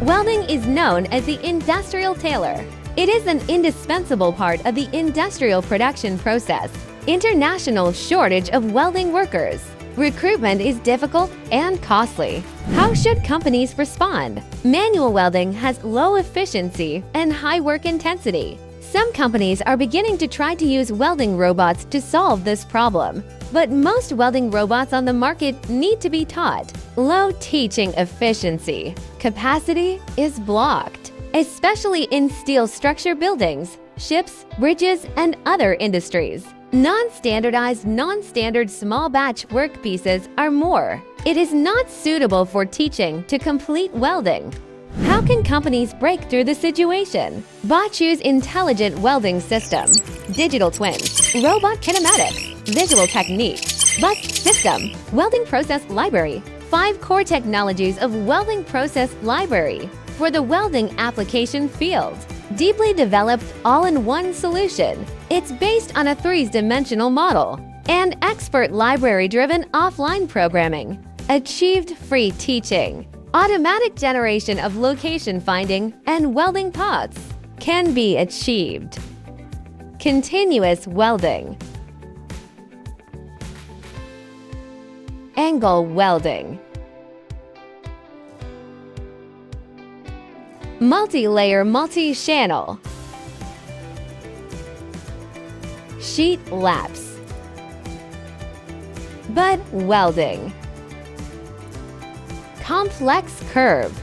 Welding is known as the industrial tailor. It is an indispensable part of the industrial production process. International shortage of welding workers. Recruitment is difficult and costly. How should companies respond? Manual welding has low efficiency and high work intensity. Some companies are beginning to try to use welding robots to solve this problem. But most welding robots on the market need to be taught. Low teaching efficiency. Capacity is blocked, especially in steel structure buildings, ships, bridges, and other industries. Non-standard small batch workpieces are more. It is not suitable for teaching to complete welding. How can companies break through the situation? Bochu's intelligent welding system, digital twins, robot kinematics, visual technique, bus system, welding process library. 5 core technologies of welding process library for the welding application field. Deeply developed all-in-one solution. It's based on a 3-dimensional model and expert library-driven offline programming. Achieved free teaching. Automatic generation of location finding and welding paths can be achieved. Continuous welding. Angle welding. Multi-layer multi-channel. Sheet laps. Butt welding. Complex curve.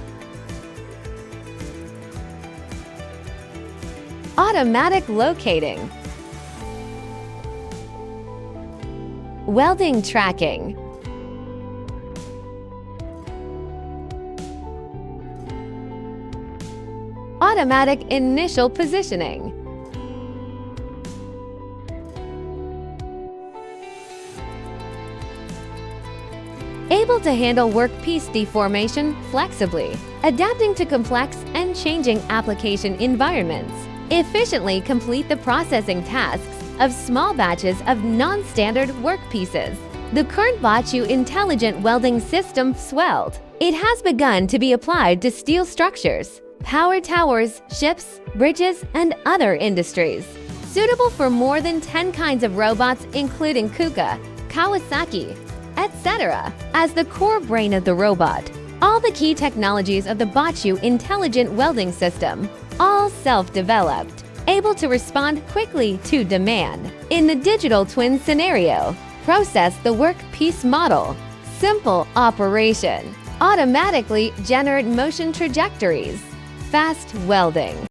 Automatic locating. Welding tracking. Automatic initial positioning. Able to handle workpiece deformation flexibly, adapting to complex and changing application environments. Efficiently complete the processing tasks of small batches of non-standard workpieces. The current Bochu intelligent welding system FSWeld. It has begun to be applied to steel structures, power towers, ships, bridges, and other industries. Suitable for more than 10 kinds of robots including KUKA, Kawasaki, etc. As the core brain of the robot. All the key technologies of the Bochu intelligent welding system, all self-developed, able to respond quickly to demand. In the digital twin scenario, process the workpiece model, simple operation, automatically generate motion trajectories, fast welding.